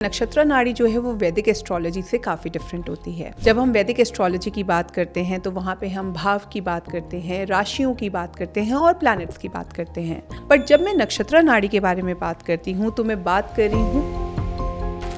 नक्षत्र नाड़ी जो है वो वैदिक एस्ट्रोलॉजी से काफ़ी डिफरेंट होती है। जब हम वैदिक एस्ट्रोलॉजी की बात करते हैं तो वहाँ पे हम भाव की बात करते हैं, राशियों की बात करते हैं और प्लैनेट्स की बात करते हैं। बट जब मैं नक्षत्र नाड़ी के बारे में बात करती हूँ तो मैं बात कर रही हूँ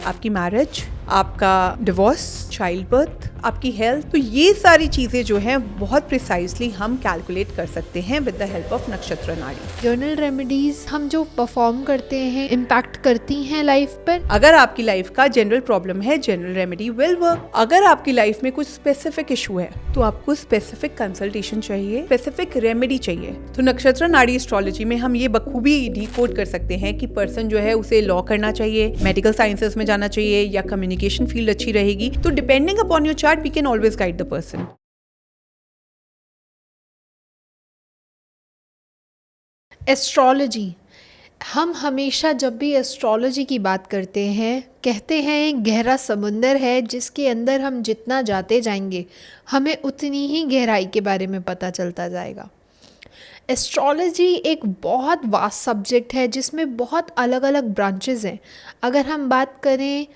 आपकी मैरिज, आपका डिवोर्स, चाइल्ड बर्थ, आपकी हेल्थ। तो ये सारी चीज़ें जो हैं बहुत प्रिसाइसली हम कैलकुलेट कर सकते हैं विद द हेल्प ऑफ नक्षत्र नाड़ी। जर्नल रेमेडीज हम जो परफॉर्म करते हैं इम्पैक्ट करती हैं लाइफ पर। अगर आपकी लाइफ का जनरल प्रॉब्लम है, जनरल रेमेडी विल वर्क। अगर आपकी लाइफ में कुछ स्पेसिफिक इशू है तो आपको स्पेसिफिक कंसल्टेशन चाहिए, स्पेसिफिक रेमेडी चाहिए। तो नक्षत्र नाड़ी एस्ट्रोलॉजी में हम ये बखूबी डिकोड कर सकते हैं कि पर्सन जो है उसे लॉ करना चाहिए, मेडिकल साइंसेस में जाना चाहिए या कम्युनिकेशन फील्ड अच्छी रहेगी। तो depending upon your chart we can always guide the person. Astrology, हम हमेशा जब भी एस्ट्रोलॉजी की बात करते हैं कहते हैं एक गहरा समुंदर है जिसके अंदर हम जितना जाते जाएंगे हमें उतनी ही गहराई के बारे में पता चलता जाएगा। एस्ट्रोलॉजी एक बहुत वास्ट सब्जेक्ट है जिसमें बहुत अलग अलग ब्रांचेस हैं। अगर हम बात करें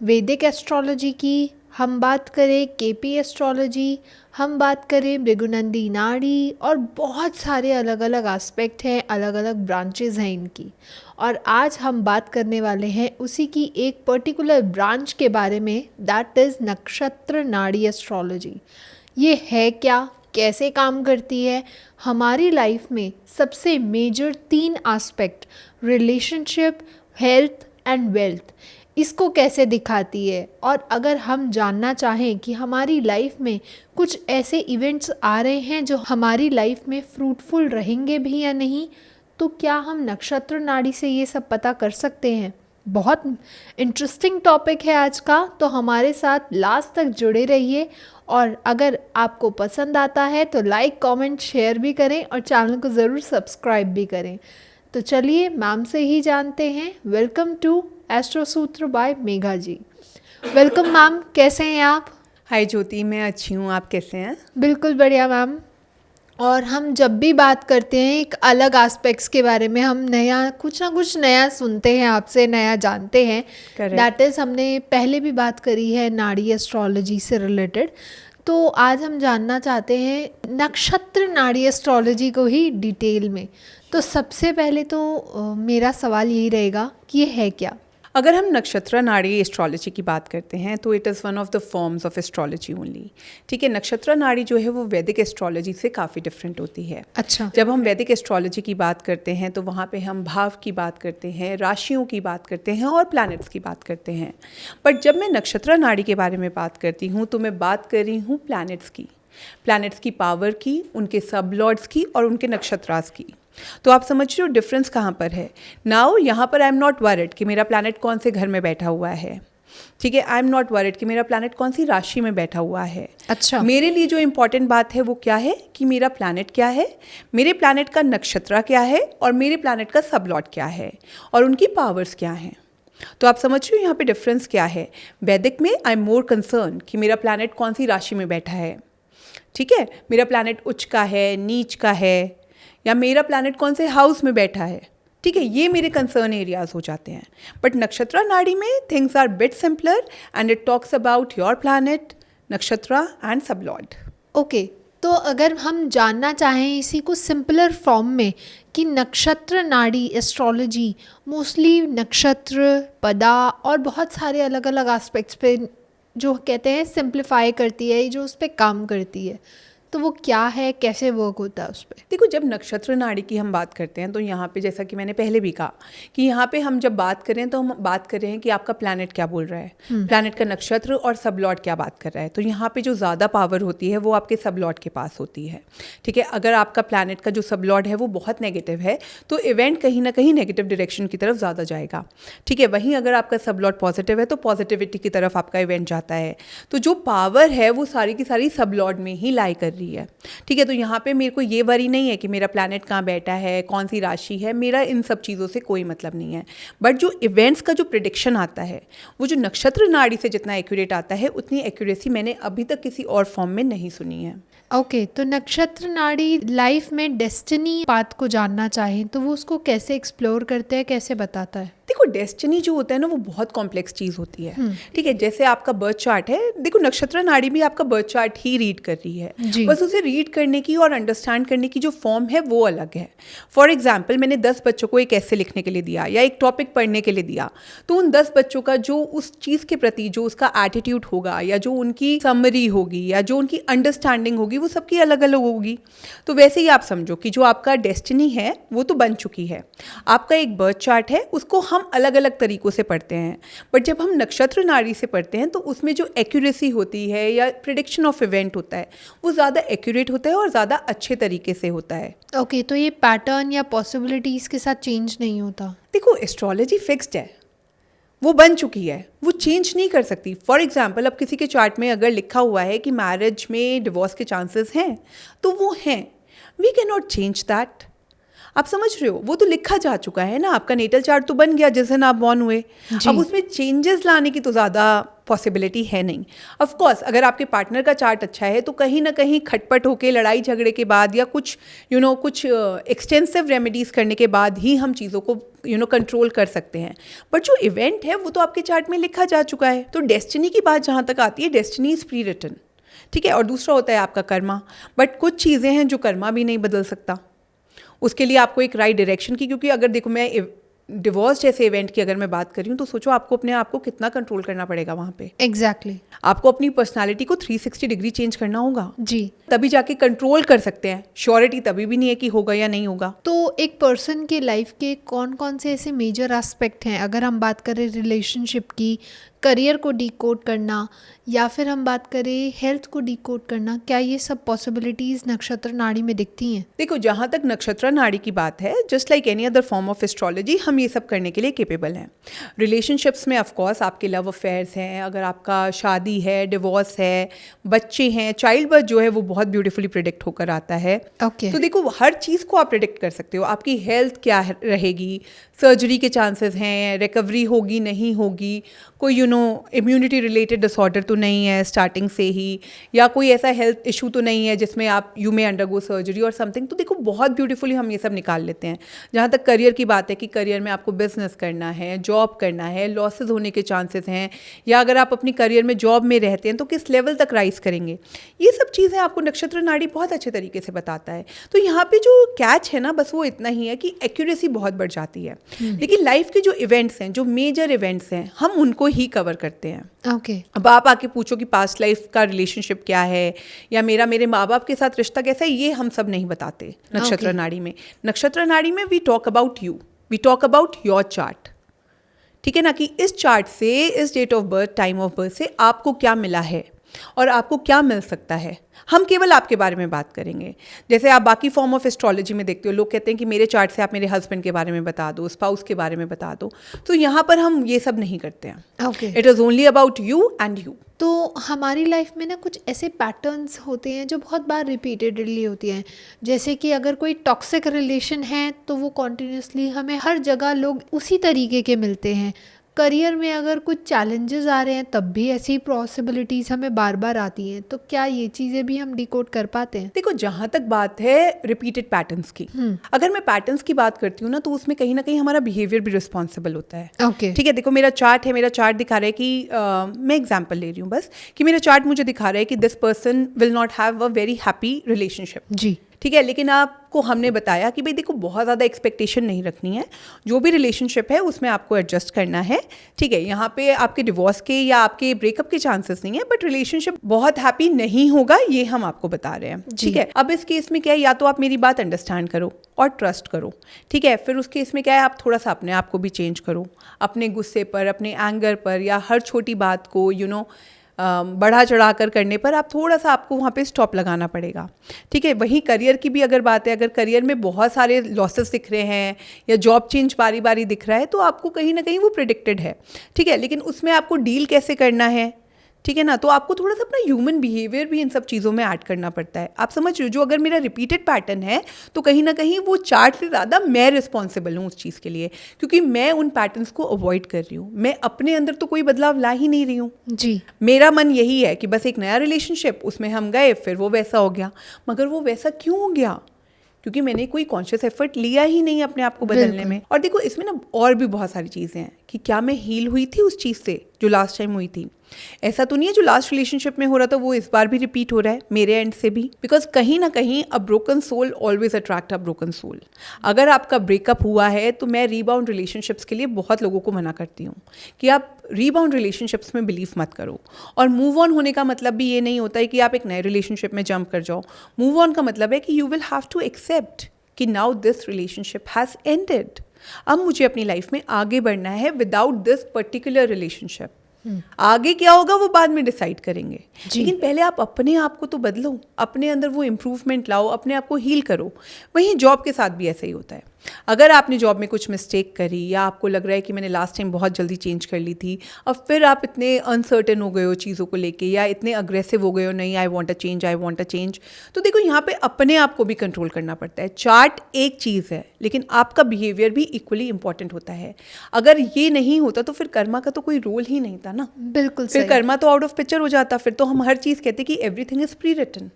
वैदिक एस्ट्रोलॉजी की, हम बात करें केपी एस्ट्रोलॉजी, हम बात करें भृगुनंदी नाड़ी, और बहुत सारे अलग अलग एस्पेक्ट हैं, अलग अलग ब्रांचेस हैं इनकी। और आज हम बात करने वाले हैं उसी की एक पर्टिकुलर ब्रांच के बारे में, दैट इज़ नक्षत्र नाड़ी एस्ट्रोलॉजी। ये है क्या, कैसे काम करती है, हमारी लाइफ में सबसे major 3 aspect relationship, health and wealth, इसको कैसे दिखाती है। और अगर हम जानना चाहें कि हमारी लाइफ में कुछ ऐसे इवेंट्स आ रहे हैं जो हमारी लाइफ में फ्रूटफुल रहेंगे भी या नहीं, तो क्या हम नक्षत्र नाड़ी से ये सब पता कर सकते हैं। बहुत इंटरेस्टिंग टॉपिक है आज का, तो हमारे साथ लास्ट तक जुड़े रहिए। और अगर आपको पसंद आता है तो लाइक, कमेंट, शेयर भी करें और चैनल को ज़रूर सब्सक्राइब भी करें। तो चलिए मैम से ही जानते हैं। वेलकम टू एस्ट्रो सूत्र बाय मेघा जी। वेलकम मैम, कैसे हैं आप। हाय ज्योति, मैं अच्छी हूँ, आप कैसे हैं। बिल्कुल बढ़िया मैम। और हम जब भी बात करते हैं एक अलग एस्पेक्ट्स के बारे में, हम नया कुछ ना कुछ नया सुनते हैं आपसे, नया जानते हैं। दैट इज़, हमने पहले भी बात करी है नाड़ी एस्ट्रोलॉजी से रिलेटेड। तो आज हम जानना चाहते हैं नक्षत्र नाड़ी एस्ट्रोलॉजी को ही डिटेल में। तो सबसे पहले तो मेरा सवाल यही रहेगा कि ये है क्या। अगर हम नक्षत्र नाड़ी एस्ट्रोलॉजी की बात करते हैं तो it is one of the forms of astrology only. ठीक है, नक्षत्र नाड़ी जो है वो वैदिक एस्ट्रोलॉजी से काफ़ी डिफरेंट होती है। अच्छा। जब हम वैदिक एस्ट्रोलॉजी की बात करते हैं तो वहाँ पे हम भाव की बात करते हैं, राशियों की बात करते हैं और प्लैनेट्स की बात करते हैं। बट जब मैं नक्षत्र नाड़ी के बारे में बात करती हूँ तो मैं बात कर रही हूँ प्लैनेट्स की पावर की, उनके सब लॉर्ड्स की और उनके नक्षत्रास की। तो आप समझ रहे हो डिफरेंस कहाँ पर है। नाउ यहाँ पर आई एम नॉट वरिड कि मेरा प्लैनेट कौन से घर में बैठा हुआ है। ठीक है, आई एम नॉट वरिड कि मेरा प्लैनेट कौन सी राशि में बैठा हुआ है। अच्छा। मेरे लिए जो इंपॉर्टेंट बात है वो क्या है कि मेरा प्लैनेट क्या है, मेरे प्लैनेट का नक्षत्र क्या है और मेरे प्लैनेट का सब लॉर्ड क्या है और उनकी पावर्स क्या हैं। तो आप समझ रहे हो यहाँ पे डिफरेंस क्या है। वैदिक में आई एम मोर कंसर्न कि मेरा प्लैनेट कौन सी राशि में बैठा है। ठीक है, मेरा प्लैनेट उच्च का है, नीच का है, या मेरा प्लैनेट कौन से हाउस में बैठा है। ठीक है, ये मेरे कंसर्न एरियाज हो जाते हैं। बट नक्षत्र नाड़ी में things are bit simpler and it talks about your planet, नक्षत्र एंड सब लॉर्ड। ओके, तो अगर हम जानना चाहें इसी को सिंपलर फॉर्म में कि नक्षत्र नाड़ी एस्ट्रोलॉजी मोस्टली नक्षत्र, पदा और बहुत सारे अलग अलग एस्पेक्ट्स पे जो कहते हैं सिंप्लीफाई करती है, जो उस पर काम करती है, तो वो क्या है, कैसे वर्क होता है उस पर। देखो, जब नक्षत्र नाड़ी की हम बात करते हैं तो यहाँ पे जैसा कि मैंने पहले भी कहा कि यहाँ पे हम जब बात करें तो हम बात कर रहे हैं कि आपका प्लैनेट क्या बोल रहा है, प्लैनेट का नक्षत्र और सब लॉर्ड क्या बात कर रहा है। तो यहाँ पे जो ज़्यादा पावर होती है वो आपके सब लॉर्ड के पास होती है। ठीक है, अगर आपका प्लैनेट का जो सब लॉर्ड है वो बहुत नेगेटिव है तो इवेंट कहीं ना कहीं नेगेटिव डायरेक्शन की तरफ ज़्यादा जाएगा। ठीक है, वहीं अगर आपका सब लॉर्ड पॉजिटिव है तो पॉजिटिविटी की तरफ आपका इवेंट जाता है। तो जो पावर है वो सारी की सारी सब लॉर्ड में ही लाई कर रही है। ठीक है, तो यहाँ पे मेरे को ये वरी नहीं है कि मेरा प्लैनेट कहाँ बैठा है, कौन सी राशि है, मेरा इन सब चीज़ों से कोई मतलब नहीं है। बट जो इवेंट्स का जो प्रिडिक्शन आता है वो जो नक्षत्र नाड़ी से जितना एक्यूरेट आता है उतनी एक्यूरेसी मैंने अभी तक किसी और फॉर्म में नहीं सुनी है। ओके, तो नक्षत्र नाड़ी लाइफ में डेस्टिनी पाथ को जानना चाहें तो वो उसको कैसे एक्सप्लोर करते हैं, कैसे बताता है। देखो डेस्टिनी जो होता है ना वो बहुत कॉम्प्लेक्स चीज़ होती है, ठीक है। जैसे आपका बर्थ चार्ट है, देखो नक्षत्र नाड़ी भी आपका बर्थ चार्ट ही रीड कर रही है, बस उसे रीड करने की और अंडरस्टैंड करने की जो फॉर्म है वो अलग है। फॉर एग्जाम्पल मैंने 10 बच्चों को एक ऐसे लिखने के लिए दिया या एक टॉपिक पढ़ने के लिए दिया, तो उन 10 बच्चों का जो उस चीज़ के प्रति जो उसका एटीट्यूड होगा या जो उनकी समरी होगी या जो उनकी अंडरस्टैंडिंग होगी वो सबकी अलग अलग होगी। तो वैसे ही आप समझो कि जो आपका डेस्टिनी है वो तो बन चुकी है, आपका एक बर्थ चार्ट है, उसको हम अलग अलग तरीक़ों से पढ़ते हैं, बट जब हम नक्षत्र नाड़ी से पढ़ते हैं तो उसमें जो एक्यूरेसी होती है या प्रिडिक्शन ऑफ इवेंट होता है वो ज़्यादा एक्यूरेट होता है और ज़्यादा अच्छे तरीके से होता है। ओके, तो ये पैटर्न या पॉसिबिलिटीज़ के साथ चेंज नहीं होता? देखो एस्ट्रोलॉजी फिक्स्ड है, वो बन चुकी है, वो चेंज नहीं कर सकती। फॉर एग्जाम्पल अब किसी के चार्ट में अगर लिखा हुआ है कि मैरिज में डिवोर्स के चांसेस हैं तो वो हैं, we can not change that. आप समझ रहे हो, वो तो लिखा जा चुका है ना, आपका नेटल चार्ट तो बन गया जिस दिन आप बॉर्न हुए, अब उसमें चेंजेस लाने की तो ज़्यादा पॉसिबिलिटी है नहीं। ऑफ कोर्स अगर आपके पार्टनर का चार्ट अच्छा है तो कहीं ना कहीं खटपट होके लड़ाई झगड़े के बाद या कुछ कुछ एक्सटेंसिव रेमेडीज़ करने के बाद ही हम चीज़ों को कंट्रोल कर सकते हैं, बट जो इवेंट है वो तो आपके चार्ट में लिखा जा चुका है। तो डेस्टिनी की बात जहाँ तक आती है, डेस्टिनी इज़ प्री रिटन, ठीक है। और दूसरा होता है आपका कर्मा, बट कुछ चीज़ें हैं जो कर्मा भी नहीं बदल सकता, उसके लिए आपको एक राइट डायरेक्शन की, क्योंकि अगर देखो मैं डिवोर्स जैसे इवेंट की अगर मैं बात कर रही हूँ तो सोचो आपको अपने आप को कितना कंट्रोल करना पड़ेगा वहाँ पे। एग्जैक्टली आपको अपनी पर्सनालिटी को 360 डिग्री चेंज करना होगा जी, तभी जाके कंट्रोल कर सकते हैं। श्योरिटी तभी भी नहीं है कि होगा या नहीं होगा। तो एक पर्सन के लाइफ के कौन कौन से ऐसे मेजर एस्पेक्ट हैं, अगर हम बात करें रिलेशनशिप की, करियर को डिकोड करना, या फिर हम बात करें हेल्थ को डिकोड करना, क्या ये सब पॉसिबिलिटीज़ नक्षत्र नाड़ी में दिखती हैं? देखो जहाँ तक नक्षत्र नाड़ी की बात है, just like any other form of astrology हम ये सब करने के लिए केपेबल हैं। रिलेशनशिप्स में ऑफकोर्स आपके लव अफेयर्स हैं, अगर आपका शादी है, डिवोर्स है, बच्चे हैं, चाइल्ड बर्थ जो है वो बहुत ब्यूटीफुली प्रिडिक्ट होकर आता है। ओके, तो देखो हर चीज़ को आप प्रिडिक्ट कर सकते हो, आपकी हेल्थ क्या रहेगी, सर्जरी के चांसेस हैं, रिकवरी होगी नहीं होगी, कोई इम्यूनिटी रिलेटेड डिसऑर्डर तो नहीं है स्टार्टिंग से ही, या कोई ऐसा हेल्थ इशू तो नहीं है जिसमें आप यू मे अंडरगो सर्जरी और समथिंग। तो देखो बहुत ब्यूटीफुली हम ये सब निकाल लेते हैं। जहाँ तक करियर की बात है कि करियर में आपको बिजनेस करना है, जॉब करना है, लॉसेज होने के चांसेस हैं, या अगर आप अपनी करियर में जॉब में रहते हैं तो किस लेवल तक राइज करेंगे, ये सब चीज़ें आपको नक्षत्र नाड़ी बहुत अच्छे तरीके से बताता है। तो यहाँ पे जो कैच है ना बस वो इतना ही है कि एक्यूरेसी बहुत बढ़ जाती है, लेकिन लाइफ के जो इवेंट्स हैं, जो मेजर इवेंट्स हैं, हम उनको ही कवर करते हैं। ओके, अब आप आके पूछो कि पास्ट लाइफ का रिलेशनशिप क्या है या मेरे माँ बाप के साथ रिश्ता कैसा है, ये हम सब नहीं बताते नक्षत्र नाड़ी में। नक्षत्र नाड़ी में we talk about you, we talk about your chart, ठीक है ना, कि इस चार्ट से, इस date of birth, time of birth से आपको क्या मिला है और आपको क्या मिल सकता है। हम केवल आपके बारे में बात करेंगे। जैसे आप बाकी फॉर्म ऑफ एस्ट्रोलॉजी में देखते हो, लोग कहते हैं कि मेरे चार्ट से आप मेरे हस्बैंड के बारे में बता दो, स्पाउस के बारे में बता दो, तो यहाँ पर हम ये सब नहीं करते हैं। Okay, it is only about you and you. तो हमारी लाइफ में ना कुछ ऐसे पैटर्न्स होते हैं जो बहुत बार रिपीटेडली होती हैं, जैसे कि अगर कोई टॉक्सिक रिलेशन है तो वो कॉन्टिन्यूसली हमें हर जगह लोग उसी तरीके के मिलते हैं। करियर में अगर कुछ चैलेंजेस आ रहे हैं तब भी ऐसी पॉसिबिलिटीज़ हमें बार बार आती हैं, तो क्या ये चीज़ें भी हम डिकोड कर पाते हैं? देखो जहाँ तक बात है रिपीटेड पैटर्न्स की, अगर मैं पैटर्न्स की बात करती हूँ ना तो उसमें कहीं ना कहीं हमारा बिहेवियर भी रिस्पॉन्सिबल होता है। ओके, ठीक है, देखो मेरा चार्ट है, मेरा चार्ट दिखा रहा है कि मैं एग्जाम्पल ले रही हूँ बस, कि मेरा चार्ट मुझे दिखा रहा है कि this person will not have a very happy relationship, जी, ठीक है। लेकिन आपको हमने बताया कि भाई देखो बहुत ज़्यादा एक्सपेक्टेशन नहीं रखनी है, जो भी रिलेशनशिप है उसमें आपको एडजस्ट करना है, ठीक है। यहाँ पे आपके डिवोर्स के या आपके ब्रेकअप के चांसेस नहीं है, बट रिलेशनशिप बहुत हैप्पी नहीं होगा, ये हम आपको बता रहे हैं, ठीक है। अब इस केस में क्या है, या तो आप मेरी बात अंडरस्टैंड करो और ट्रस्ट करो, ठीक है। फिर उस केस में क्या है, आप थोड़ा सा अपने आप को भी चेंज करो, अपने गुस्से पर, अपने एंगर पर, या हर छोटी बात को बढ़ा चढ़ा कर करने पर आप थोड़ा सा, आपको वहाँ पे स्टॉप लगाना पड़ेगा, ठीक है। वहीं करियर की भी अगर बात है, अगर करियर में बहुत सारे लॉसेस दिख रहे हैं या जॉब चेंज बारी बारी दिख रहा है तो आपको कहीं ना कहीं वो प्रिडिक्टेड है, ठीक है। लेकिन उसमें आपको डील कैसे करना है, ठीक है ना, तो आपको थोड़ा सा अपना ह्यूमन बिहेवियर भी इन सब चीज़ों में ऐड करना पड़ता है। आप समझ रहे हो, जो अगर मेरा रिपीटेड पैटर्न है तो कहीं ना कहीं वो चार्ट से ज़्यादा मैं रिस्पॉन्सिबल हूँ उस चीज़ के लिए, क्योंकि मैं उन पैटर्न्स को अवॉइड कर रही हूँ, मैं अपने अंदर तो कोई बदलाव ला ही नहीं रही हूँ। जी, मेरा मन यही है कि बस एक नया रिलेशनशिप, उसमें हम गए, फिर वो वैसा हो गया, मगर वो वैसा क्यों हो गया, क्योंकि मैंने कोई कॉन्शियस एफर्ट लिया ही नहीं अपने आप को बदलने में। और देखो इसमें ना और भी बहुत सारी चीज़ें हैं कि क्या मैं हील हुई थी उस चीज़ से जो लास्ट टाइम हुई थी। ऐसा तो नहीं है जो लास्ट रिलेशनशिप में हो रहा था वो इस बार भी रिपीट हो रहा है मेरे एंड से भी, बिकॉज कहीं ना कहीं a broken soul always attract a broken soul. अगर आपका ब्रेकअप हुआ है तो मैं रीबाउंड रिलेशनशिप्स के लिए बहुत लोगों को मना करती हूँ कि आप रीबाउंड रिलेशनशिप्स में बिलीव मत करो। और मूव ऑन होने का मतलब भी ये नहीं होता है कि आप एक नए रिलेशनशिप में जंप कर जाओ। मूव ऑन का मतलब है कि you will have to accept कि now this relationship has ended, अब मुझे अपनी लाइफ में आगे बढ़ना है विदाउट दिस पर्टिकुलर रिलेशनशिप। आगे क्या होगा वो बाद में डिसाइड करेंगे, लेकिन पहले आप अपने आप को तो बदलो, अपने अंदर वो इम्प्रूवमेंट लाओ, अपने आप को हील करो। वहीं जॉब के साथ भी ऐसा ही होता है। अगर आपने जॉब में कुछ मिस्टेक करी या आपको लग रहा है कि मैंने लास्ट टाइम बहुत जल्दी चेंज कर ली थी, अब फिर आप इतने अनसर्टेन हो गए हो चीज़ों को लेके या इतने अग्रेसिव हो गए हो, नहीं आई वांट अ चेंज, तो देखो यहाँ पे अपने आप को भी कंट्रोल करना पड़ता है। चार्ट एक चीज़ है लेकिन आपका बिहेवियर भी इक्वली इंपॉर्टेंट होता है। अगर ये नहीं होता तो फिर कर्मा का तो कोई रोल ही नहीं था ना। बिल्कुल फिर सही। कर्मा तो आउट ऑफ पिक्चर हो जाता। फिर तो हम हर चीज़ कहते कि एवरीथिंग इज प्री रिटन।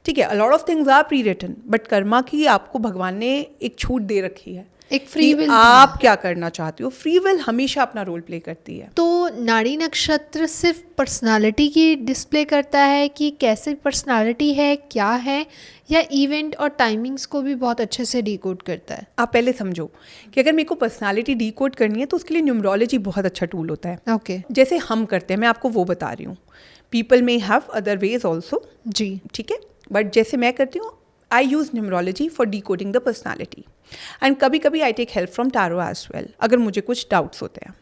ठीक है, a lot of things are pre written, but karma की आपको भगवान ने एक छूट दे रखी है, एक फ्री विल। आप क्या करना चाहते हो। फ्री विल हमेशा अपना रोल प्ले करती है। तो नाड़ी नक्षत्र सिर्फ पर्सनालिटी की डिस्प्ले करता है कि कैसे पर्सनालिटी है, क्या है, या इवेंट और टाइमिंग्स को भी बहुत अच्छे से डिकोड करता है? आप पहले समझो कि अगर मेरे को पर्सनालिटी डिकोड करनी है तो उसके लिए न्यूमरोलॉजी बहुत अच्छा टूल होता है। ओके। जैसे हम करते हैं, मैं आपको वो बता रही हूँ। People may have other ways also, जी। ठीक है, बट जैसे मैं करती हूँ, I use numerology for decoding the personality and कभी कभी I take help from tarot as well अगर मुझे कुछ डाउट्स होते हैं।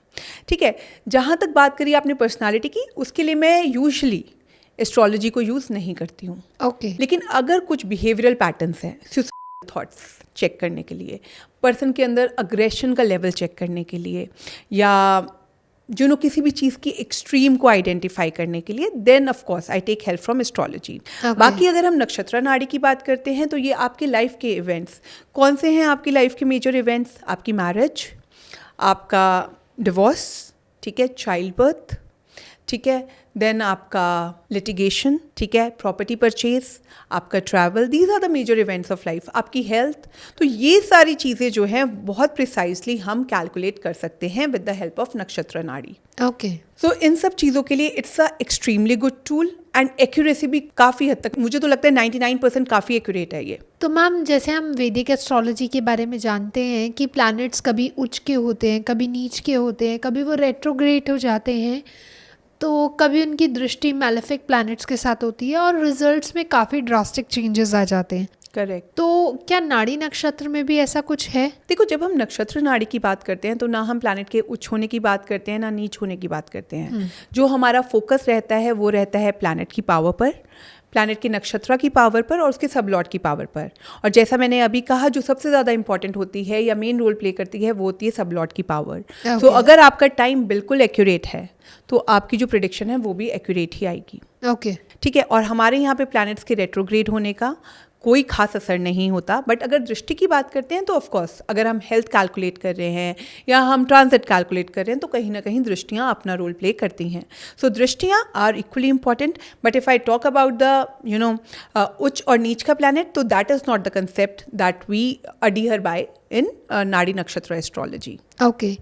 ठीक है, जहाँ तक बात करिए आपने पर्सनालिटी की, उसके लिए मैं यूजुअली एस्ट्रोलॉजी को यूज़ नहीं करती हूँ। ओके। लेकिन अगर कुछ बिहेवियरल पैटर्न्स हैं, सुसाइडल थॉट्स चेक करने के लिए, पर्सन के अंदर अग्रेशन का लेवल चेक करने के लिए, या किसी भी चीज़ की एक्सट्रीम को आइडेंटिफाई करने के लिए, then of course I take help from astrology. बाकी अगर हम नक्षत्र नाड़ी की बात करते हैं तो ये आपके लाइफ के इवेंट्स कौन से हैं, आपकी लाइफ के मेजर इवेंट्स, आपकी मैरिज, आपका डिवोर्स, ठीक है, चाइल्ड बर्थ, ठीक है, देन आपका लिटिगेशन, ठीक है, प्रॉपर्टी परचेज, आपका travel, these are the major events of life, आपकी हेल्थ। तो ये सारी चीज़ें जो हैं बहुत प्रिसाइजली हम कैलकुलेट कर सकते हैं विद द हेल्प ऑफ नक्षत्र नाड़ी। ओके। सो इन सब चीज़ों के लिए it's a extremely good tool and accuracy भी काफ़ी हद तक, मुझे तो लगता है 99% काफ़ी एक्यूरेट है ये। तो मैम, जैसे हम वैदिक एस्ट्रोलॉजी के बारे में जानते हैं कि प्लैनेट्स कभी उच्च के होते हैं, कभी नीच के होते हैं, कभी वो रेट्रोग्रेड हो जाते हैं, तो कभी उनकी दृष्टि मैलेफिक प्लैनेट्स के साथ होती है और रिजल्ट्स में काफ़ी ड्रास्टिक चेंजेस आ जाते हैं। करेक्ट। तो क्या नाड़ी नक्षत्र में भी ऐसा कुछ है? देखो, जब हम नक्षत्र नाड़ी की बात करते हैं तो ना हम प्लैनेट के उच्च होने की बात करते हैं ना नीच होने की बात करते हैं। जो हमारा फोकस रहता है वो रहता है प्लैनेट की पावर पर, प्लैनेट के नक्षत्र की पावर पर और उसके सबलॉट की पावर पर। और जैसा मैंने अभी कहा, जो सबसे ज़्यादा इंपॉर्टेंट होती है या मेन रोल प्ले करती है वो होती है सबलॉट की पावर। तो अगर आपका टाइम बिल्कुल एक्यूरेट है तो आपकी जो प्रेडिक्शन है वो भी एक्यूरेट ही आएगी। ओके। ठीक है, और हमारे यहाँ पे प्लैनेट्स के रेट्रोग्रेड होने का कोई खास असर नहीं होता। बट अगर दृष्टि की बात करते हैं तो ऑफ कोर्स अगर हम हेल्थ कैलकुलेट कर रहे हैं या हम ट्रांजिट कैलकुलेट कर रहे हैं तो कहीं ना कहीं दृष्टियाँ अपना रोल प्ले करती हैं। सो दृष्टियाँ are equally important. But if I talk about the उच्च और नीच का प्लैनेट, तो that is not the concept that we adhere by in nadi nakshatra astrology. Okay.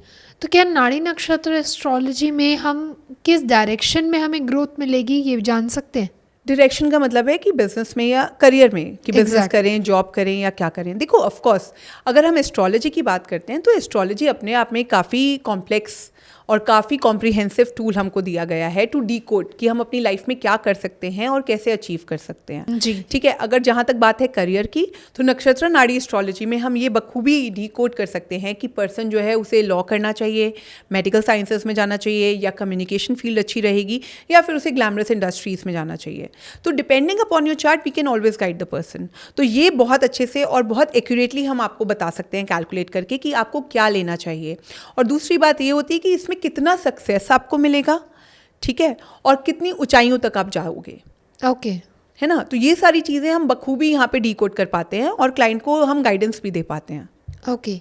तो क्या नाड़ी नक्षत्र एस्ट्रोलॉजी में हम किस डायरेक्शन में हमें ग्रोथ मिलेगी ये जान सकते हैं? डायरेक्शन का मतलब है कि बिजनेस में या करियर में, कि बिजनेस करें, जॉब करें या क्या करें। देखो, ऑफ कोर्स अगर हम एस्ट्रोलॉजी की बात करते हैं तो एस्ट्रोलॉजी अपने आप में काफ़ी कॉम्प्लेक्स और काफ़ी कॉम्प्रिहेंसिव टूल हमको दिया गया है टू डीकोड कि हम अपनी लाइफ में क्या कर सकते हैं और कैसे अचीव कर सकते हैं। जी। ठीक है, अगर जहाँ तक बात है करियर की, तो नक्षत्र नाड़ी एस्ट्रोलॉजी में हम ये बखूबी डीकोड कर सकते हैं कि पर्सन जो है उसे लॉ करना चाहिए, मेडिकल साइंसेस में जाना चाहिए, या कम्युनिकेशन फील्ड अच्छी रहेगी, या फिर उसे ग्लैमरस इंडस्ट्रीज में जाना चाहिए। तो depending upon your chart we can always guide the person. तो ये बहुत अच्छे से और बहुत एक्यूरेटली हम आपको बता सकते हैं कैलकुलेट करके कि आपको क्या लेना चाहिए। और दूसरी बात ये होती है कि इसमें कितना सक्सेस आपको मिलेगा, ठीक है, और कितनी ऊंचाइयों तक आप जाओगे। ओके। है ना, तो ये सारी चीज़ें हम बखूबी यहाँ पे डीकोड कर पाते हैं और क्लाइंट को हम गाइडेंस भी दे पाते हैं। ओके।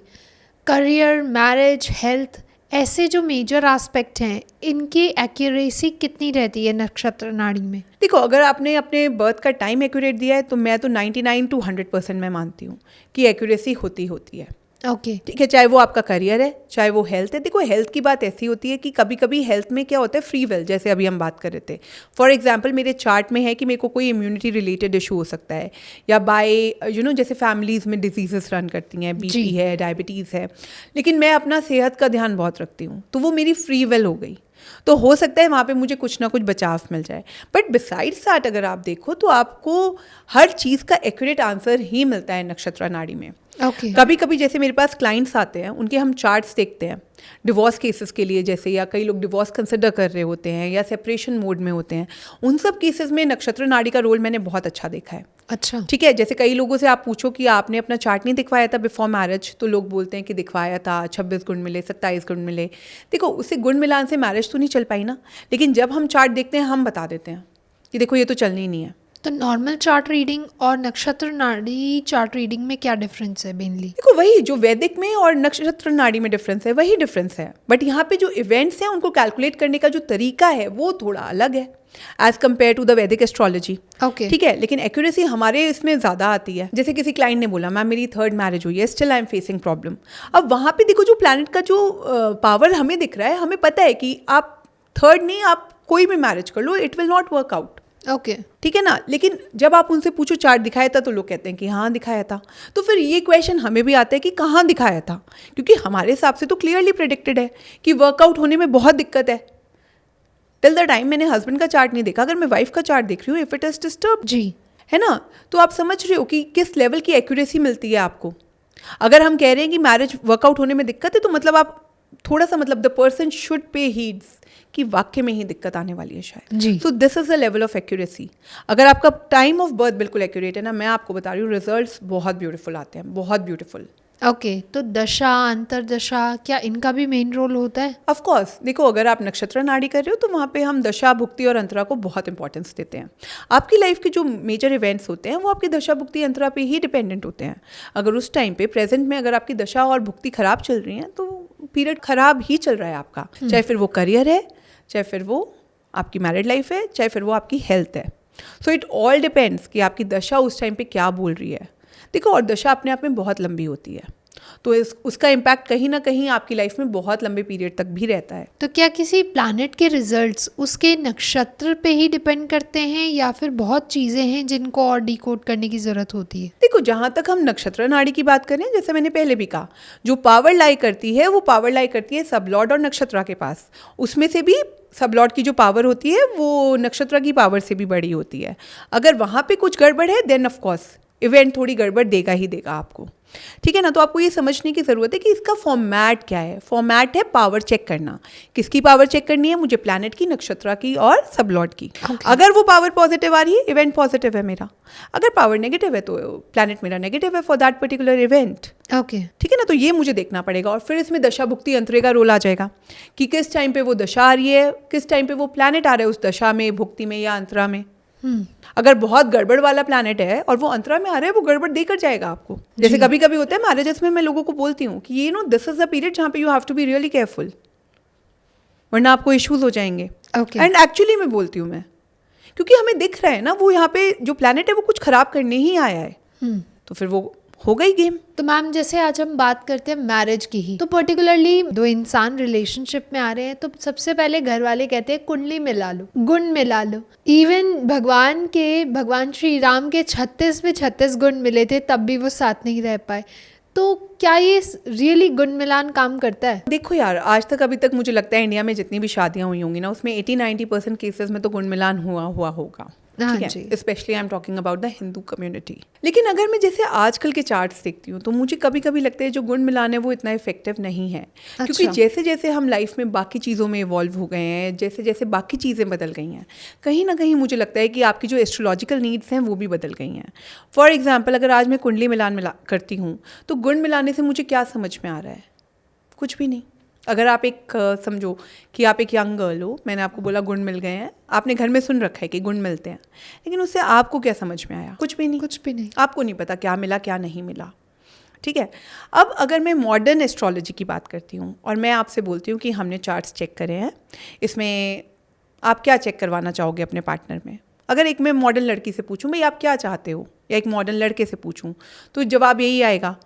करियर, मैरिज, हेल्थ, ऐसे जो मेजर एस्पेक्ट हैं इनकी एक्यूरेसी कितनी रहती है नक्षत्र नाड़ी में? देखो, अगर आपने अपने बर्थ का टाइम एक्यूरेट दिया है तो मैं तो 99 to 100% मैं मानती हूँ कि एक्यूरेसी होती है। ओके। ठीक है, चाहे वो आपका करियर है, चाहे वो हेल्थ है। देखो, हेल्थ की बात ऐसी होती है कि कभी कभी हेल्थ में क्या होता है, फ्री विल, जैसे अभी हम बात कर रहे थे। फॉर एग्जांपल, मेरे चार्ट में है कि मेरे को कोई इम्यूनिटी रिलेटेड इशू हो सकता है, या बाय जैसे फैमिलीज़ में डिजीजेस रन करती हैं, बीपी है, डायबिटीज़ है, लेकिन मैं अपना सेहत का ध्यान बहुत रखती हूँ, तो वो मेरी फ्री विल हो गई। तो हो सकता है वहाँ पे मुझे कुछ ना कुछ बचाव मिल जाए। बट बिसाइड्स दैट अगर आप देखो तो आपको हर चीज़ का एक्यूरेट आंसर ही मिलता है नक्षत्र नाड़ी में। ओके। कभी कभी जैसे मेरे पास क्लाइंट्स आते हैं, उनके हम चार्ट्स देखते हैं डिवोर्स केसेस के लिए, जैसे, या कई लोग डिवोर्स कंसिडर कर रहे होते हैं या सेपरेशन मोड में होते हैं। उन सब केसेस में नक्षत्र नाड़ी का रोल मैंने बहुत अच्छा देखा है। अच्छा। ठीक है, जैसे कई लोगों से आप पूछो कि आपने अपना चार्ट नहीं दिखवाया था बिफोर मैरिज, तो लोग बोलते हैं कि दिखवाया था, 26 गुण मिले, 27 गुण मिले। देखो, उससे गुण मिलान से मैरिज तो नहीं चल पाई ना, लेकिन जब हम चार्ट देखते हैं हम बता देते हैं कि देखो ये तो चलनी ही नहीं है। तो नॉर्मल चार्ट रीडिंग और नक्षत्र नाड़ी चार्ट रीडिंग में क्या डिफरेंस है मेनली? देखो, वही जो वैदिक में और नक्षत्र नाड़ी में डिफरेंस है, वही डिफरेंस है। बट यहाँ पे जो इवेंट्स हैं उनको कैलकुलेट करने का जो तरीका है वो थोड़ा अलग है एज कम्पेयर टू द वैदिक एस्ट्रोलॉजी। ओके। ठीक है, लेकिन एक्यूरेसी हमारे इसमें ज़्यादा आती है। जैसे किसी क्लाइंट ने बोला, मैम मेरी 3rd मैरिज हुई है, still I am facing problem. अब वहाँ पे देखो, जो प्लैनेट का जो पावर हमें दिख रहा है, हमें पता है कि आप 3rd नहीं, आप कोई भी मैरिज कर लो, it will not work out. Okay. ठीक है ना। लेकिन जब आप उनसे पूछो चार्ट दिखाया था, तो लोग कहते हैं कि हाँ दिखाया था। तो फिर ये क्वेश्चन हमें भी आता है कि कहाँ दिखाया था, क्योंकि हमारे हिसाब से तो क्लियरली प्रेडिक्टेड है कि वर्कआउट होने में बहुत दिक्कत है। टिल द टाइम मैंने हस्बैंड का चार्ट नहीं देखा, अगर मैं वाइफ का चार्ट देख रही हूँ, इफ इट इज डिस्टर्ब, जी, है ना, तो आप समझ रहे हो कि किस लेवल की एक्यूरेसी मिलती है आपको। अगर हम कह रहे हैं कि मैरिज वर्कआउट होने में दिक्कत है, तो मतलब आप थोड़ा सा, मतलब the person should pay heeds कि वाक्य में ही दिक्कत आने वाली है शायद। जी। So this is the level of accuracy. अगर आपका टाइम ऑफ बर्थ बिल्कुल एक्यूरेट है ना, मैं आपको बता रही हूँ, रिजल्ट्स बहुत ब्यूटीफुल आते हैं, बहुत ब्यूटीफुल। ओके। तो दशा, अंतरदशा, क्या इनका भी मेन रोल होता है? ऑफ कोर्स, देखो, अगर आप नक्षत्र नाड़ी कर रहे हो तो वहाँ पे हम दशा, भुक्ति और अंतरा को बहुत इंपॉर्टेंस देते हैं। आपकी लाइफ के जो मेजर इवेंट्स होते हैं वो आपकी दशा, भुक्ति, अंतरा पे ही डिपेंडेंट होते हैं। अगर उस टाइम पे प्रेजेंट में अगर आपकी दशा और भुक्ति खराब चल रही हैं, तो पीरियड खराब ही चल रहा है आपका, चाहे फिर वो करियर है, चाहे फिर वो आपकी मैरिड लाइफ है, चाहे फिर वो आपकी हेल्थ है। सो इट ऑल डिपेंड्स कि आपकी दशा उस टाइम पे क्या बोल रही है। देखो, और दशा अपने आप में बहुत लंबी होती है, तो उसका इम्पैक्ट कहीं ना कहीं आपकी लाइफ में बहुत लंबे पीरियड तक भी रहता है। तो क्या किसी प्लैनेट के रिजल्ट्स उसके नक्षत्र पे ही डिपेंड करते हैं, या फिर बहुत चीज़ें हैं जिनको और डिकोड करने की ज़रूरत होती है? देखो, जहाँ तक हम नक्षत्र नाड़ी की बात करें, जैसे मैंने पहले भी कहा, जो पावर लाई करती है वो पावर लाई करती है सब लॉर्ड और नक्षत्र के पास। उसमें से भी सब लॉर्ड की जो पावर होती है वो नक्षत्र की पावर से भी बड़ी होती है। अगर वहाँ पे कुछ गड़बड़ है, देन ऑफ कोर्स इवेंट थोड़ी गड़बड़ देगा ही देगा आपको। ठीक है ना। तो आपको ये समझने की ज़रूरत है कि इसका फॉर्मेट क्या है। फॉर्मेट है पावर चेक करना। किसकी पावर चेक करनी है मुझे? प्लैनेट की, नक्षत्र की और सब लॉर्ड की। अगर वो पावर पॉजिटिव आ रही है, इवेंट पॉजिटिव है मेरा। अगर पावर नेगेटिव है तो प्लैनेट मेरा नेगेटिव है for that particular event. Okay. ठीक है ना। तो ये मुझे देखना पड़ेगा, और फिर इसमें दशा, भुक्ति, अंतरे का रोल आ जाएगा कि किस टाइम पे वो दशा आ रही है, किस टाइम पे वो प्लैनेट आ रहा है उस दशा में, भुक्ति में या अंतरा में। अगर बहुत गड़बड़ वाला प्लैनेट है और वो अंतरा में आ रहा है, वो गड़बड़ देकर जाएगा आपको। जैसे कभी कभी होता है मैरिजेस में, मैं लोगों को बोलती हूँ कि दिस इज द पीरियड जहाँ पे you have to be really careful, वरना आपको इश्यूज हो जाएंगे। एंड एक्चुअली मैं बोलती हूँ, मैं, क्योंकि हमें दिख रहा है ना, वो यहाँ पे जो प्लैनेट है वो कुछ खराब करने ही आया है, तो फिर वो हो गई गेम। तो मैम, जैसे आज हम बात करते हैं मैरिज की ही, तो पर्टिकुलरली दो इंसान रिलेशनशिप में आ रहे हैं, तो सबसे पहले घर वाले कहते हैं कुंडली मिला लो, गुण मिला लो। इवन भगवान श्री राम के 36 में 36 गुण मिले थे, तब भी वो साथ नहीं रह पाए। तो क्या ये रियली गुण मिलान काम करता है? देखो यार, आज तक अभी तक मुझे लगता है इंडिया में जितनी भी शादियां हुई होंगी ना, उसमें 80-90% केसेस में तो गुण मिलान हुआ होगा। ठीक है, specially I am talking about the Hindu community. लेकिन अगर मैं जैसे आजकल के चार्ट्स देखती हूँ, तो मुझे कभी कभी लगता है जो गुण मिलान है वो इतना इफेक्टिव नहीं है। क्योंकि जैसे जैसे हम लाइफ में बाकी चीज़ों में इवॉल्व हो गए हैं, जैसे जैसे बाकी चीज़ें बदल गई हैं, कहीं ना कहीं मुझे लगता है कि आपकी जो एस्ट्रोलॉजिकल नीड्स हैं वो भी बदल गई हैं। फॉर एग्जाम्पल, अगर आज मैं कुंडली मिलान करती हूँ, तो गुण मिलाने से मुझे क्या समझ में आ रहा है? कुछ भी नहीं। अगर आप एक समझो कि आप एक यंग गर्ल हो, मैंने आपको बोला गुण मिल गए हैं, आपने घर में सुन रखा है कि गुण मिलते हैं, लेकिन उससे आपको क्या समझ में आया? कुछ भी नहीं। कुछ भी नहीं। आपको नहीं पता क्या मिला क्या नहीं मिला। ठीक है। अब अगर मैं मॉडर्न एस्ट्रोलॉजी की बात करती हूँ और मैं आपसे बोलती हूँ कि हमने चार्ट्स चेक करे हैं, इसमें आप क्या चेक करवाना चाहोगे अपने पार्टनर में? अगर एक मैं मॉडर्न लड़की से पूछूं भाई आप क्या चाहते हो, या एक मॉडर्न लड़के से पूछूं, तो जवाब यही आएगा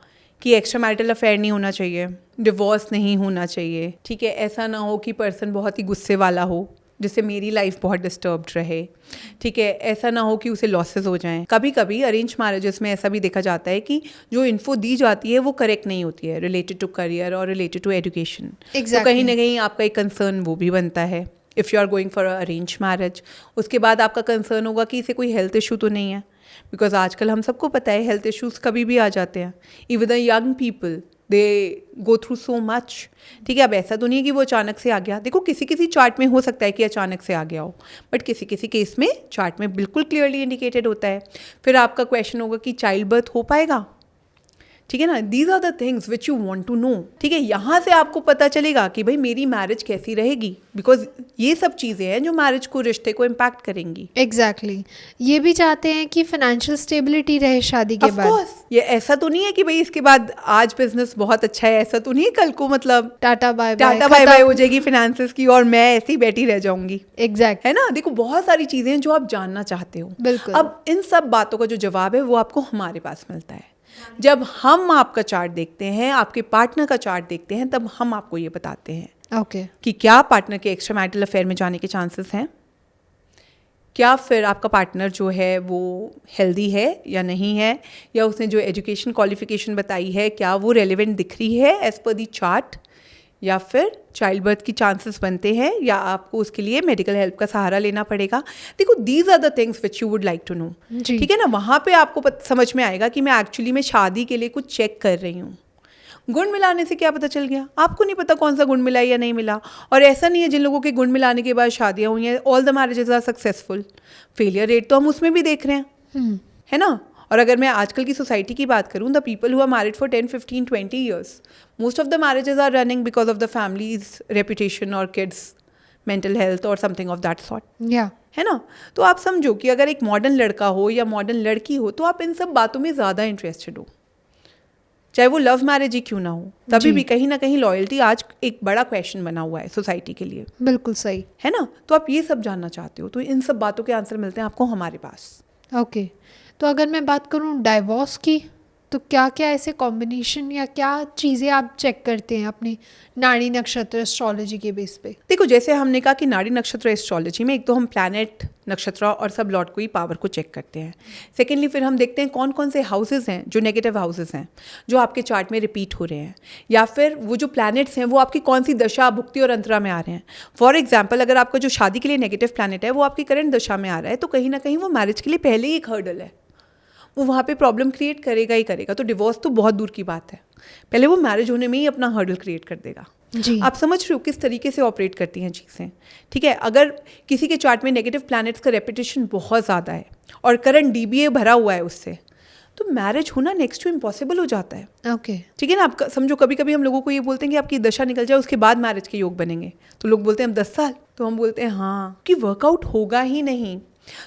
कि एक्स्ट्रा मैरिटल अफेयर नहीं होना चाहिए, डिवोर्स नहीं होना चाहिए, ठीक है, ऐसा ना हो कि पर्सन बहुत ही गुस्से वाला हो जिससे मेरी लाइफ बहुत डिस्टर्ब्ड रहे, ठीक है, ऐसा ना हो कि उसे लॉसेस हो जाएं। कभी कभी अरेंज मैरिजेस में ऐसा भी देखा जाता है कि जो इन्फो दी जाती है वो करेक्ट नहीं होती है रिलेटेड टू करियर और रिलेटेड टू एजुकेशन। तो कहीं ना कहीं आपका एक कंसर्न वो भी बनता है if you are going for arrange marriage. उसके बाद आपका कंसर्न होगा कि इसे कोई हेल्थ इशू तो नहीं है, बिकॉज आजकल हम सबको पता है हेल्थ इश्यूज़ कभी भी आ जाते हैं। Even the young people they go through so much, ठीक है। अब ऐसा तो नहीं है कि वो अचानक से आ गया, देखो किसी किसी चार्ट में हो सकता है कि अचानक से आ गया हो, बट किसी किसी केस में चार्ट में बिल्कुल क्लियरली इंडिकेटेड होता है। फिर आपका क्वेश्चन होगा कि चाइल्ड बर्थ हो पाएगा, ठीक है ना। These are the things which you want to know, ठीक है। यहाँ से आपको पता चलेगा कि भाई मेरी मैरिज कैसी रहेगी, बिकॉज ये सब चीज़ें हैं जो मैरिज को, रिश्ते को इम्पैक्ट करेंगी। एग्जैक्टली ये भी चाहते हैं कि फाइनेंशियल स्टेबिलिटी रहे शादी के बाद। कोर्स ये ऐसा तो नहीं है कि भाई इसके बाद आज बिजनेस बहुत अच्छा है, ऐसा तो नहीं है कल को मतलब टाटा बाय बाय हो जाएगी फिनेंसेस की और मैं ऐसी बैठी रह जाऊंगी। एग्जैक्ट है ना। देखो बहुत सारी चीज़ें हैं जो आप जानना चाहते हो। बिल्कुल। अब इन सब बातों का जो जवाब है वो आपको हमारे पास मिलता है जब हम आपका चार्ट देखते हैं, आपके पार्टनर का चार्ट देखते हैं, तब हम आपको ये बताते हैं ओके कि क्या पार्टनर के एक्स्ट्रा मैरिटल अफेयर में जाने के चांसेस हैं, क्या फिर आपका पार्टनर जो है वो हेल्दी है या नहीं है, या उसने जो एजुकेशन क्वालिफिकेशन बताई है क्या वो रेलिवेंट दिख रही है एज पर दी चार्ट, या फिर चाइल्ड बर्थ की चांसेस बनते हैं या आपको उसके लिए मेडिकल हेल्प का सहारा लेना पड़ेगा। देखो these are the things which you would like to know, ठीक है ना। वहाँ पे आपको समझ में आएगा कि मैं एक्चुअली में शादी के लिए कुछ चेक कर रही हूँ। गुण मिलाने से क्या पता चल गया, आपको नहीं पता कौन सा गुण मिला या नहीं मिला। और ऐसा नहीं है जिन लोगों के गुण मिलाने के बाद शादियाँ हुई हैं all the marriages are successful, failure rate तो हम उसमें भी देख रहे हैं, है ना। और अगर मैं आजकल की सोसाइटी की बात करूँ, the people who are married for 10, 15, 20 years, most of the marriages are running because of the families reputation और किड्स मेंटल हेल्थ और समथिंग ऑफ दैट सॉर्ट, है ना। तो आप समझो कि अगर एक मॉडर्न लड़का हो या मॉडर्न लड़की हो तो आप इन सब बातों में ज़्यादा इंटरेस्टेड हो, चाहे वो लव मैरिज ही क्यों ना हो, तभी भी कहीं ना कहीं लॉयल्टी आज एक बड़ा क्वेश्चन बना हुआ है सोसाइटी के लिए। बिल्कुल सही है ना। तो आप ये सब जानना चाहते हो तो इन सब बातों के आंसर मिलते हैं आपको हमारे पास। ओके तो अगर मैं बात करूं डाइवोर्स की, तो क्या क्या ऐसे कॉम्बिनेशन या क्या चीज़ें आप चेक करते हैं अपनी नाड़ी नक्षत्र एस्ट्रोलॉजी के बेस पे? देखो जैसे हमने कहा कि नाड़ी नक्षत्र एस्ट्रोलॉजी में एक तो हम प्लैनेट, नक्षत्र और सब लॉर्ड को ही पावर को चेक करते हैं। सेकेंडली फिर हम देखते हैं कौन कौन से हाउसेस हैं जो नेगेटिव हाउसेस हैं जो आपके चार्ट में रिपीट हो रहे हैं, या फिर वो जो प्लैनेट्स हैं वो आपकी कौन सी दशा, भुक्ति और अंतरा में आ रहे हैं। फॉर एग्जाम्पल अगर आपका जो शादी के लिए नेगेटिव प्लैनेट है वो आपकी करंट दशा में आ रहा है तो कहीं ना कहीं वो मैरिज के लिए पहले ही एक हर्डल है, वो वहाँ पे प्रॉब्लम क्रिएट करेगा ही करेगा। तो डिवोर्स तो बहुत दूर की बात है, पहले वो मैरिज होने में ही अपना हर्डल क्रिएट कर देगा। जी आप समझ रहे हो किस तरीके से ऑपरेट करती हैं चीज़ें, ठीक है। अगर किसी के चार्ट में नेगेटिव प्लैनेट्स का रेपिटेशन बहुत ज़्यादा है और करंट डीबीए भरा हुआ है उससे, तो मैरिज होना नेक्स्ट टू इम्पॉसिबल हो जाता है। ओके ठीक है ना। आप समझो कभी कभी हम लोगों को ये बोलते हैं कि आपकी दशा निकल जाए उसके बाद मैरिज के योग बनेंगे, तो लोग बोलते हैं हम 10 साल, तो हम बोलते हैं हाँ कि वर्कआउट होगा ही नहीं।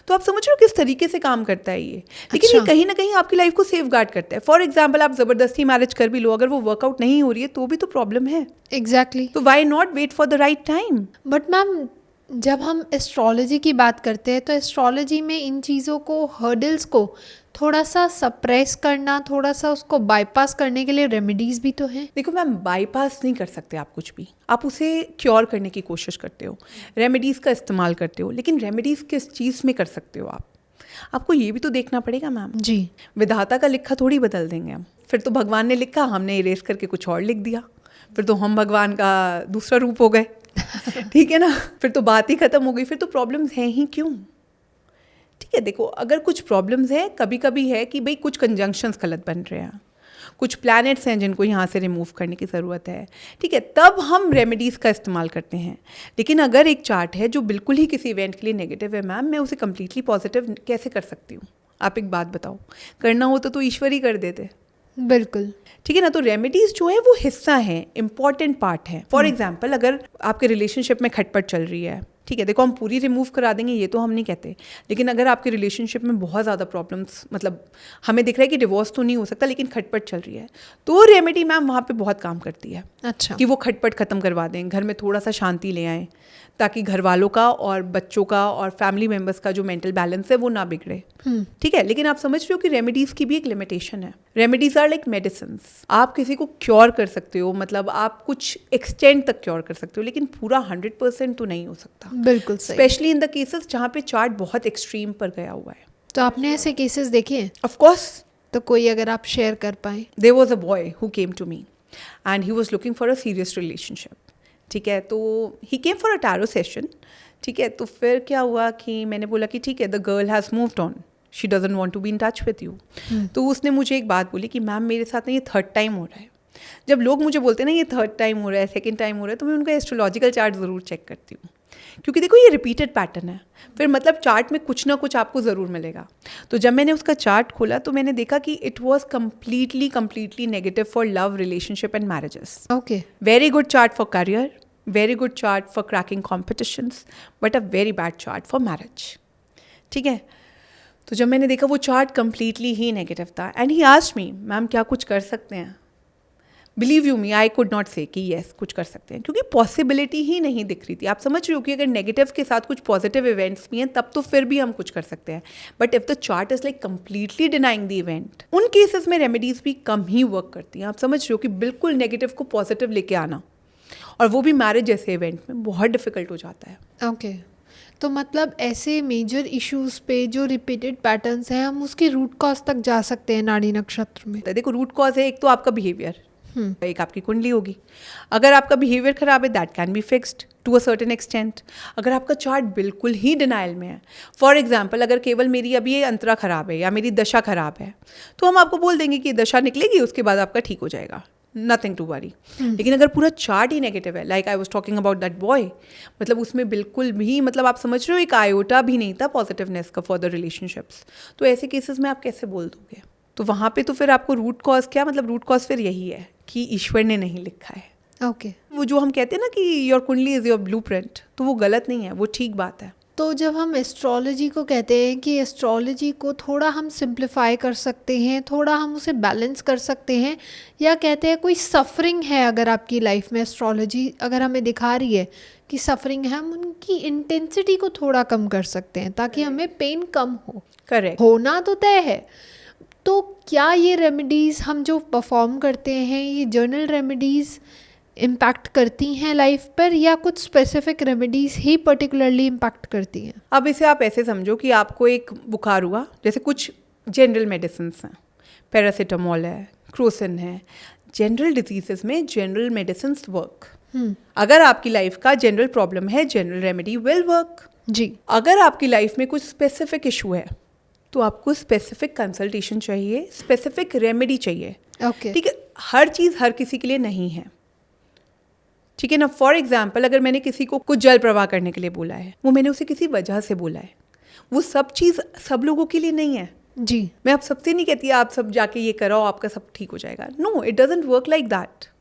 तो आप समझ रहे हो किस तरीके से काम करता है ये, लेकिन ये कहीं ना कहीं आपकी लाइफ को सेफ गार्ड करता है। फॉर एग्जाम्पल आप जबरदस्ती मैरिज कर भी लो, अगर वो वर्कआउट नहीं हो रही है तो भी तो प्रॉब्लम है। एग्जैक्टली तो why not wait for the right time. But ma'am जब हम एस्ट्रोलॉजी की बात करते हैं तो एस्ट्रोलॉजी में इन चीज़ों को, हर्डल्स को थोड़ा सा सप्रेस करना, थोड़ा सा उसको बाईपास करने के लिए रेमेडीज भी तो हैं। देखो मैम बाईपास नहीं कर सकते आप कुछ भी, आप उसे क्योर करने की कोशिश करते हो, रेमेडीज़ का इस्तेमाल करते हो, लेकिन रेमेडीज़ किस चीज़ में कर सकते हो आपको ये भी तो देखना पड़ेगा मैम। जी विधाता का लिखा थोड़ी बदल देंगे हम, फिर तो भगवान ने लिखा हमने इरेज करके कुछ और लिख दिया, फिर तो हम भगवान का दूसरा रूप हो गए ठीक है ना, फिर तो बात ही खत्म हो गई, फिर तो प्रॉब्लम्स हैं ही क्यों। ठीक है, देखो अगर कुछ प्रॉब्लम्स है, कभी कभी है कि भाई कुछ कंजंक्शंस गलत बन रहे हैं, कुछ प्लैनेट्स हैं जिनको यहाँ से रिमूव करने की ज़रूरत है, ठीक है, तब हम रेमेडीज़ का इस्तेमाल करते हैं। लेकिन अगर एक चार्ट है जो बिल्कुल ही किसी इवेंट के लिए नेगेटिव है मैम, मैं उसे कम्प्लीटली पॉजिटिव कैसे कर सकती हूँ? आप एक बात बताओ, करना होता तो ईश्वर ही कर देते। बिल्कुल ठीक है ना। तो रेमेडीज़ जो है वो हिस्सा है, इम्पॉर्टेंट पार्ट है। फॉर एग्जाम्पल अगर आपके रिलेशनशिप में खटपट चल रही है, ठीक है, देखो हम पूरी रिमूव करा देंगे ये तो हम नहीं कहते, लेकिन अगर आपके रिलेशनशिप में बहुत ज़्यादा प्रॉब्लम्स, मतलब हमें दिख रहा है कि डिवोर्स तो नहीं हो सकता लेकिन खटपट चल रही है, तो रेमेडी मैम वहाँ पे बहुत काम करती है अच्छा। कि वो खटपट ख़त्म करवा दें, घर में थोड़ा सा शांति ले आएँ, ताकि घर वालों का और बच्चों का और फैमिली मेम्बर्स का जो मेंटल बैलेंस है वो ना बिगड़े। ठीक है, लेकिन आप समझ रहे हो कि रेमेडीज़ की भी एक लिमिटेशन है। Remedies are like medicine. आप किसी को क्योर कर सकते हो, मतलब आप कुछ एक्सटेंड तक क्योर कर सकते हो, लेकिन पूरा 100% तो नहीं हो सकता, बिल्कुल सही। स्पेशली इन द केसेस जहाँ पे चार्ट बहुत एक्सट्रीम पर गया हुआ है। तो आपने ऐसे केसेस देखे हैं? ऑफ कोर्स, तो कोई अगर आप शेयर कर पाए। There was a boy who came to me and he was looking for a serious relationship. ठीक है, तो he came for a tarot session. ठीक है, तो फिर क्या हुआ कि मैंने बोला कि ठीक है, the girl has moved on, she doesn't want to be in touch with you. तो उसने मुझे एक बात बोली कि मैम मेरे साथ ना ये 3rd टाइम हो रहा है। जब लोग मुझे बोलते हैं ना ये 3rd टाइम हो रहा है, 2nd टाइम हो रहा है, तो मैं उनका एस्ट्रोलॉजिकल चार्ट ज़रूर चेक करती हूँ, क्योंकि देखो ये रिपीटेड पैटर्न है, फिर मतलब चार्ट में कुछ ना कुछ आपको ज़रूर मिलेगा। तो जब मैंने उसका चार्ट खोला तो मैंने देखा कि it was completely negative for love, relationship and marriages. Okay. Very good chart for career, very good chart for cracking competitions, but a very bad chart for marriage. ठीक है, तो जब मैंने देखा वो चार्ट कम्प्लीटली ही नेगेटिव था and he asked me ma'am क्या कुछ कर सकते हैं। Believe you me, I could not से कि येस कुछ कर सकते हैं, क्योंकि पॉसिबिलिटी ही नहीं दिख रही थी। आप समझ रहे हो कि अगर नेगेटिव के साथ कुछ पॉजिटिव इवेंट्स भी हैं तब तो फिर भी हम कुछ कर सकते हैं, but if the chart is like completely denying the event, उन केसेस में रेमेडीज भी कम ही वर्क करती हैं। आप समझ रहे हो कि बिल्कुल नेगेटिव को पॉजिटिव लेके आना, और वो भी मैरिज जैसे इवेंट में, बहुत डिफिकल्ट हो जाता है। ओके। तो मतलब ऐसे मेजर इश्यूज पे जो रिपीटेड पैटर्न्स हैं, हम उसकी रूट कॉज तक जा सकते हैं नाड़ी नक्षत्र में। देखो रूट कॉज है, एक तो आपका बिहेवियर, एक आपकी कुंडली होगी। अगर आपका बिहेवियर खराब है, that can be fixed to a certain extent. अगर आपका चार्ट बिल्कुल ही डिनाइल में है, फॉर एग्जाम्पल अगर केवल मेरी अभी ये अंतरा खराब है या मेरी दशा खराब है, तो हम आपको बोल देंगे कि दशा निकलेगी उसके बाद आपका ठीक हो जाएगा, नथिंग टू वरी। लेकिन अगर पूरा चार्ट ही नेगेटिव है, like I was talking about that boy, मतलब उसमें बिल्कुल भी, मतलब आप समझ रहे हो एक आयोटा भी नहीं था पॉजिटिवनेस का फॉर द रिलेशनशिप्स, तो ऐसे केसेस में आप कैसे बोल दोगे? तो वहाँ पे तो फिर आपको रूट कॉज क्या, मतलब रूट कॉज फिर यही है कि ईश्वर ने नहीं लिखा है। ओके। वो जो हम कहते हैं ना कि योर कुंडली इज योर ब्लूप्रिंट, तो वो गलत नहीं है, वो ठीक बात है। तो जब हम एस्ट्रोलॉजी को कहते हैं कि एस्ट्रोलॉजी को थोड़ा हम सिंप्लीफाई कर सकते हैं, थोड़ा हम उसे बैलेंस कर सकते हैं, या कहते हैं कोई सफरिंग है अगर आपकी लाइफ में एस्ट्रोलॉजी अगर हमें दिखा रही है कि सफरिंग है, हम उनकी इंटेंसिटी को थोड़ा कम कर सकते हैं ताकि हमें पेन कम हो। करेक्ट, होना तो तय है। तो क्या ये रेमेडीज़ हम जो परफॉर्म करते हैं, ये जर्नल रेमेडीज़ इम्पैक्ट करती हैं लाइफ पर, या कुछ स्पेसिफिक रेमेडीज़ ही पर्टिकुलरली इम्पैक्ट करती हैं? अब इसे आप ऐसे समझो कि आपको एक बुखार हुआ, जैसे कुछ जनरल मेडिसिन हैं, पैरासीटामोल है, क्रोसिन है, जनरल डिजीजेस में जनरल मेडिसिन वर्क। अगर आपकी लाइफ का जनरल प्रॉब्लम है, जनरल रेमेडी विल वर्क जी। अगर आपकी लाइफ में कुछ स्पेसिफिक इशू है तो आपको स्पेसिफिक कंसल्टेशन चाहिए, स्पेसिफिक रेमेडी चाहिए। ओके। ठीक है, हर चीज़ हर किसी के लिए नहीं है। ठीक है ना, फॉर एग्जाम्पल अगर मैंने किसी को कुछ जल प्रवाह करने के लिए बोला है, वो मैंने उसे किसी वजह से बोला है, वो सब चीज़ सब लोगों के लिए नहीं है। जी। मैं आप सबसे नहीं कहती आप सब जाके ये कराओ आपका सब ठीक हो जाएगा, no, it doesn't work like that.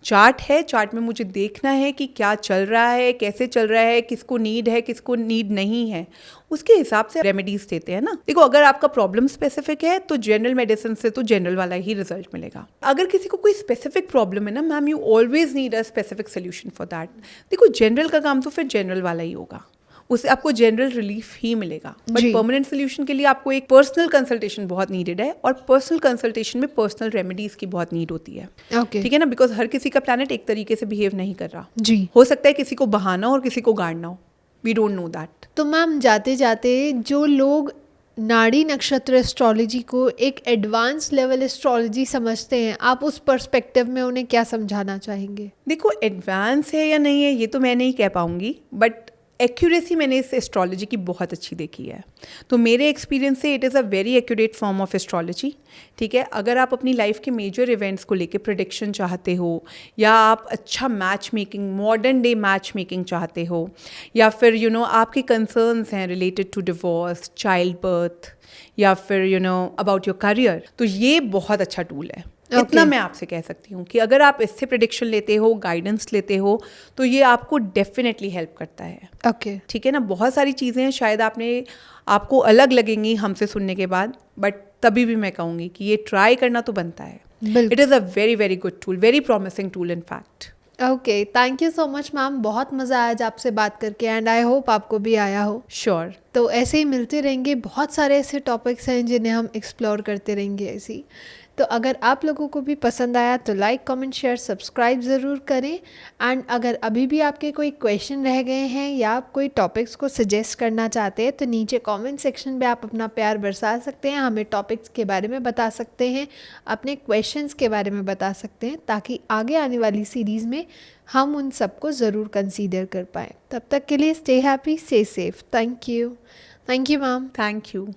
Chart है, चार्ट में मुझे देखना है कि क्या चल रहा है, कैसे चल रहा है, किसको नीड है, किसको नीड नहीं है, उसके हिसाब से रेमेडीज देते हैं ना। देखो अगर आपका प्रॉब्लम स्पेसिफिक है तो जनरल मेडिसिन से तो जनरल वाला ही रिजल्ट मिलेगा। अगर किसी को कोई स्पेसिफिक प्रॉब्लम है ना ma'am, you always need a specific solution for that. देखो जनरल का काम तो फिर जनरल वाला ही होगा, उससे आपको जनरल रिलीफ ही मिलेगा, बट जी। परमानेंट सोल्यूशन के लिए आपको एक पर्सनल कंसल्टेशन बहुत नीडेड है, और पर्सनल कंसल्टेशन में पर्सनल रेमेडीज की बहुत नीड होती है। ओके। ठीक है ना, बिकॉज हर किसी का प्लैनेट एक तरीके से बिहेव नहीं कर रहा। जी। हो सकता है किसी को बहाना और किसी को गाड़ना हो, वी डोंट नो दैट। तो मैम जाते जाते जो लोग नाड़ी नक्षत्र एस्ट्रोलॉजी को एक एडवांस लेवल एस्ट्रोलॉजी समझते हैं, आप उस पर्सपेक्टिव में उन्हें क्या समझाना चाहेंगे? देखो एडवांस है या नहीं है ये तो मैं नहीं कह पाऊंगी, बट एक्यूरेसी मैंने इस एस्ट्रोलॉजी की बहुत अच्छी देखी है। तो मेरे एक्सपीरियंस से it is a very accurate form of astrology. ठीक है, अगर आप अपनी लाइफ के मेजर इवेंट्स को लेके प्रेडिक्शन चाहते हो, या आप अच्छा match making, modern day match making चाहते हो, या फिर आपके कंसर्न्स हैं related to divorce, child birth, या फिर अबाउट योर करियर, तो ये बहुत अच्छा टूल है। इतना मैं आपसे कह सकती हूँ कि अगर आप इससे प्रिडिक्शन लेते हो, गाइडेंस लेते हो, तो ये आपको डेफिनेटली हेल्प करता है। ओके ठीक है ना, बहुत सारी चीज़ें हैं शायद आपको अलग लगेंगी हमसे सुनने के बाद, बट तभी भी मैं कहूँगी कि ये ट्राई करना तो बनता है। बिल्कुल। It is a very very good tool, very promising tool in fact. Okay, thank you so much ma'am, बहुत मज़ा आया आज आपसे बात करके एंड आई होप आपको भी आया हो। श्योर। तो ऐसे ही मिलते रहेंगे, बहुत सारे ऐसे टॉपिक्स हैं जिन्हें हम एक्सप्लोर करते रहेंगे ऐसे ही। तो अगर आप लोगों को भी पसंद आया तो लाइक कमेंट शेयर सब्सक्राइब ज़रूर करें। एंड अगर अभी भी आपके कोई क्वेश्चन रह गए हैं या आप कोई टॉपिक्स को सजेस्ट करना चाहते हैं तो नीचे कमेंट सेक्शन में आप अपना प्यार बरसा सकते हैं, हमें टॉपिक्स के बारे में बता सकते हैं, अपने क्वेश्चंस के बारे में बता सकते हैं, ताकि आगे आने वाली सीरीज़ में हम उन सबको ज़रूर कंसीडर कर पाएँ। तब तक के लिए stay happy, stay safe. Thank you ma'am. Thank you.